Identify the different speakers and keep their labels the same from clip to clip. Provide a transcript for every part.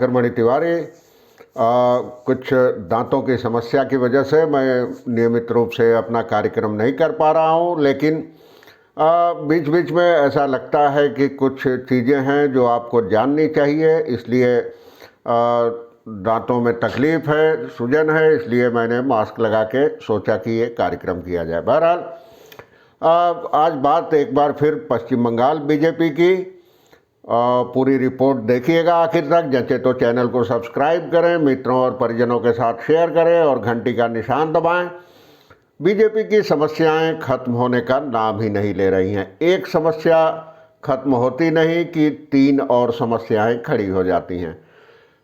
Speaker 1: प्रभाकर मणि तिवारी। कुछ दांतों की समस्या की वजह से मैं नियमित रूप से अपना कार्यक्रम नहीं कर पा रहा हूं, लेकिन बीच बीच में ऐसा लगता है कि कुछ चीज़ें हैं जो आपको जाननी चाहिए, इसलिए दांतों में तकलीफ़ है, सूजन है, इसलिए मैंने मास्क लगा के सोचा कि ये कार्यक्रम किया जाए। बहरहाल आज बात एक बार फिर पश्चिम बंगाल बीजेपी की। पूरी रिपोर्ट देखिएगा आखिर तक। जैसे तो चैनल को सब्सक्राइब करें, मित्रों और परिजनों के साथ शेयर करें और घंटी का निशान दबाएं। बीजेपी की समस्याएं खत्म होने का नाम ही नहीं ले रही हैं। एक समस्या खत्म होती नहीं कि 3 और समस्याएं खड़ी हो जाती हैं।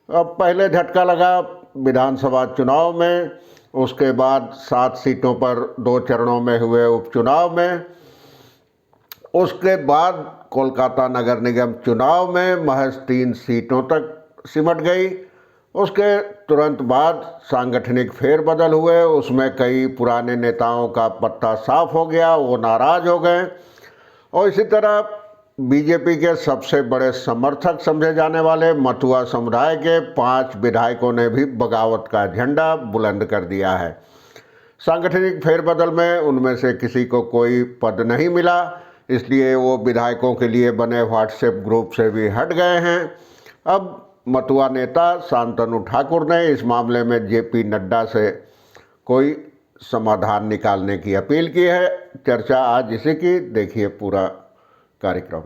Speaker 1: अब पहले झटका लगा विधानसभा चुनाव में, उसके बाद 7 सीटों पर 2 चरणों में हुए उपचुनाव में, उसके बाद कोलकाता नगर निगम चुनाव में महज 3 सीटों तक सिमट गई। उसके तुरंत बाद सांगठनिक फेरबदल हुए, उसमें कई पुराने नेताओं का पत्ता साफ हो गया, वो नाराज हो गए। और इसी तरह बीजेपी के सबसे बड़े समर्थक समझे जाने वाले मतुआ समुदाय के 5 विधायकों ने भी बगावत का झंडा बुलंद कर दिया है। सांगठनिक फेरबदल में उनमें से किसी को कोई पद नहीं मिला, इसलिए वो विधायकों के लिए बने व्हाट्सएप ग्रुप से भी हट गए हैं। अब मतुआ नेता शांतनु ठाकुर ने इस मामले में जेपी नड्डा से कोई समाधान निकालने की अपील की है। चर्चा आज इसी की, देखिए पूरा कार्यक्रम।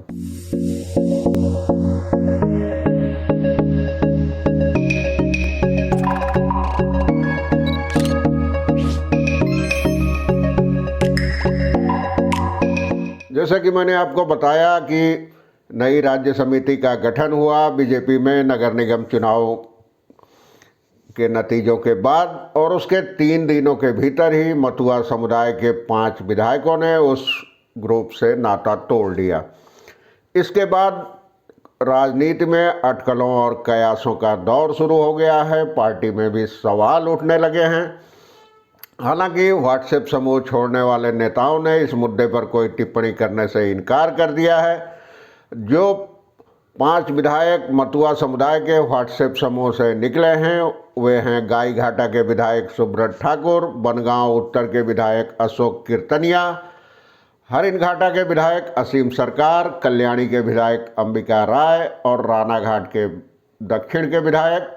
Speaker 1: जैसा कि मैंने आपको बताया कि नई राज्य समिति का गठन हुआ बीजेपी में नगर निगम चुनाव के नतीजों के बाद, और उसके 3 दिनों के भीतर ही मतुआ समुदाय के 5 विधायकों ने उस ग्रुप से नाता तोड़ दिया। इसके बाद राजनीति में अटकलों और कयासों का दौर शुरू हो गया है। पार्टी में भी सवाल उठने लगे हैं। हालांकि व्हाट्सएप समूह छोड़ने वाले नेताओं ने इस मुद्दे पर कोई टिप्पणी करने से इनकार कर दिया है। जो 5 विधायक मतुआ समुदाय के व्हाट्सएप समूह से निकले हैं वे हैं गाईघाटा के विधायक सुब्रत ठाकुर, बनगांव उत्तर के विधायक अशोक कीर्तनिया, हरिनघाटा के विधायक असीम सरकार, कल्याणी के विधायक अंबिका राय और रानाघाट के दक्षिण के विधायक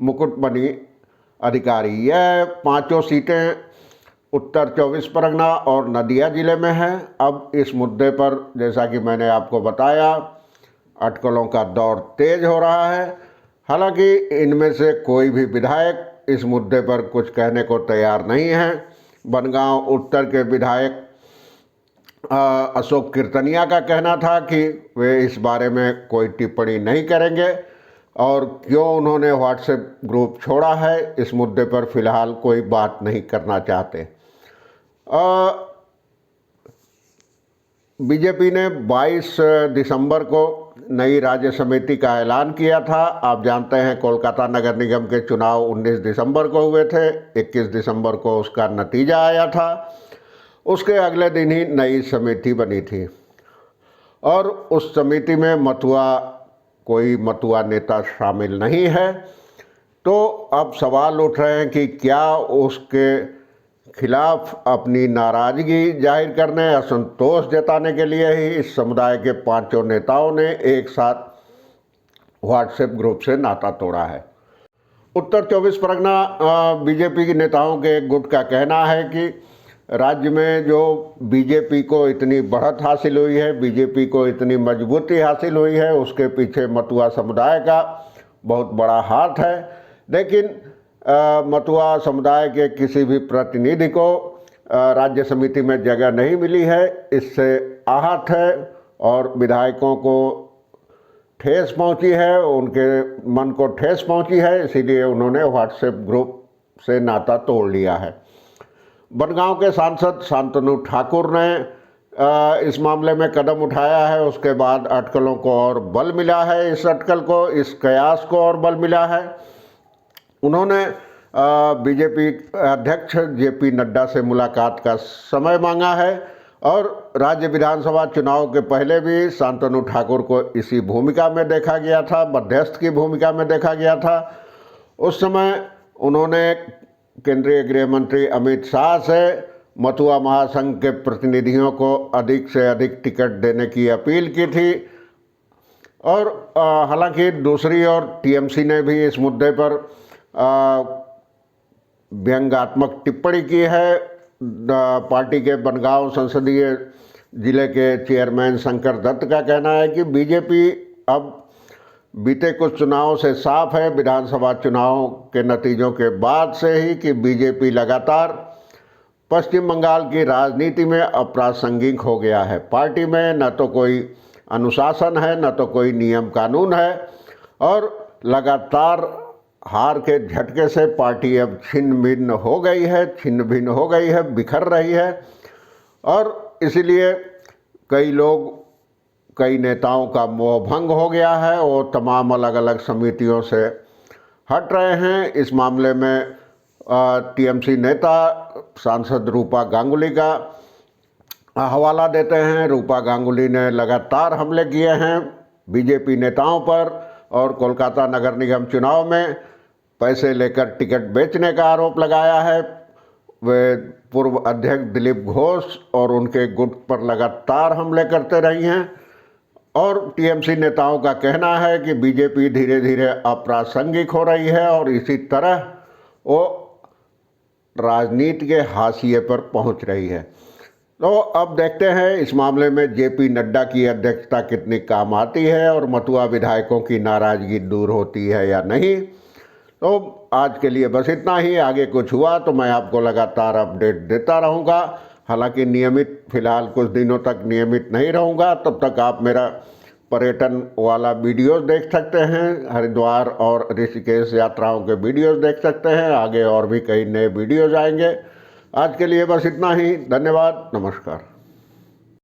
Speaker 1: मुकुटमणि अधिकारी। यह 5 सीटें उत्तर 24 परगना और नदिया जिले में हैं। अब इस मुद्दे पर जैसा कि मैंने आपको बताया, अटकलों का दौर तेज हो रहा है। हालांकि इनमें से कोई भी विधायक इस मुद्दे पर कुछ कहने को तैयार नहीं है। बनगांव उत्तर के विधायक अशोक कीर्तनिया का कहना था कि वे इस बारे में कोई टिप्पणी नहीं करेंगे और क्यों उन्होंने व्हाट्सएप ग्रुप छोड़ा है इस मुद्दे पर फिलहाल कोई बात नहीं करना चाहते। बीजेपी ने 22 दिसंबर को नई राज्य समिति का ऐलान किया था। आप जानते हैं कोलकाता नगर निगम के चुनाव 19 दिसंबर को हुए थे, 21 दिसंबर को उसका नतीजा आया था। उसके अगले दिन ही नई समिति बनी थी और उस समिति में कोई मतुआ नेता शामिल नहीं है। तो अब सवाल उठ रहे हैं कि क्या उसके खिलाफ अपनी नाराज़गी जाहिर करने, असंतोष जताने के लिए ही इस समुदाय के 5 नेताओं ने एक साथ व्हाट्सएप ग्रुप से नाता तोड़ा है। उत्तर 24 परगना बीजेपी के नेताओं के एक गुट का कहना है कि राज्य में जो बीजेपी को इतनी बढ़त हासिल हुई है, बीजेपी को इतनी मजबूती हासिल हुई है, उसके पीछे मतुआ समुदाय का बहुत बड़ा हाथ है। लेकिन मतुआ समुदाय के किसी भी प्रतिनिधि को राज्य समिति में जगह नहीं मिली है। इससे आहत है और विधायकों को ठेस पहुंची है, उनके मन को ठेस पहुंची है, इसीलिए उन्होंने व्हाट्सएप ग्रुप से नाता तोड़ लिया है। बनगांव के सांसद शांतनु ठाकुर ने इस मामले में कदम उठाया है। उसके बाद अटकलों को और बल मिला है, इस अटकल को, इस कयास को और बल मिला है। उन्होंने बीजेपी अध्यक्ष जेपी नड्डा से मुलाकात का समय मांगा है और राज्य विधानसभा चुनाव के पहले भी शांतनु ठाकुर को इसी भूमिका में देखा गया था, मध्यस्थ की भूमिका में देखा गया था। उस समय उन्होंने केंद्रीय गृह मंत्री अमित शाह से मथुआ महासंघ के प्रतिनिधियों को अधिक से अधिक टिकट देने की अपील की थी। और हालांकि दूसरी ओर टीएमसी ने भी इस मुद्दे पर व्यंग्यात्मक टिप्पणी की है। पार्टी के बनगांव संसदीय जिले के चेयरमैन शंकर दत्त का कहना है कि बीजेपी अब बीते कुछ चुनावों से साफ है, विधानसभा चुनाव के नतीजों के बाद से ही, कि बीजेपी लगातार पश्चिम बंगाल की राजनीति में अप्रासंगिक हो गया है। पार्टी में न तो कोई अनुशासन है, न तो कोई नियम कानून है, और लगातार हार के झटके से पार्टी अब छिन्न भिन्न हो गई है, बिखर रही है। और इसीलिए कई नेताओं का मोह भंग हो गया है, वो तमाम अलग अलग समितियों से हट रहे हैं। इस मामले में टीएमसी नेता सांसद रूपा गांगुली का हवाला देते हैं। रूपा गांगुली ने लगातार हमले किए हैं बीजेपी नेताओं पर, और कोलकाता नगर निगम चुनाव में पैसे लेकर टिकट बेचने का आरोप लगाया है। वे पूर्व अध्यक्ष दिलीप घोष और उनके गुट पर लगातार हमले करते रही हैं। और टीएमसी नेताओं का कहना है कि बीजेपी धीरे धीरे अप्रासंगिक हो रही है और इसी तरह वो राजनीति के हाशिए पर पहुंच रही है। तो अब देखते हैं इस मामले में जेपी नड्डा की अध्यक्षता कितनी काम आती है और मथुआ विधायकों की नाराजगी दूर होती है या नहीं। तो आज के लिए बस इतना ही। आगे कुछ हुआ तो मैं आपको लगातार अपडेट देता रहूँगा। हालांकि फ़िलहाल कुछ दिनों तक नियमित नहीं रहूँगा। तब तक आप मेरा पर्यटन वाला वीडियोस देख सकते हैं, हरिद्वार और ऋषिकेश यात्राओं के वीडियोस देख सकते हैं। आगे और भी कई नए वीडियोस आएंगे। आज के लिए बस इतना ही। धन्यवाद, नमस्कार।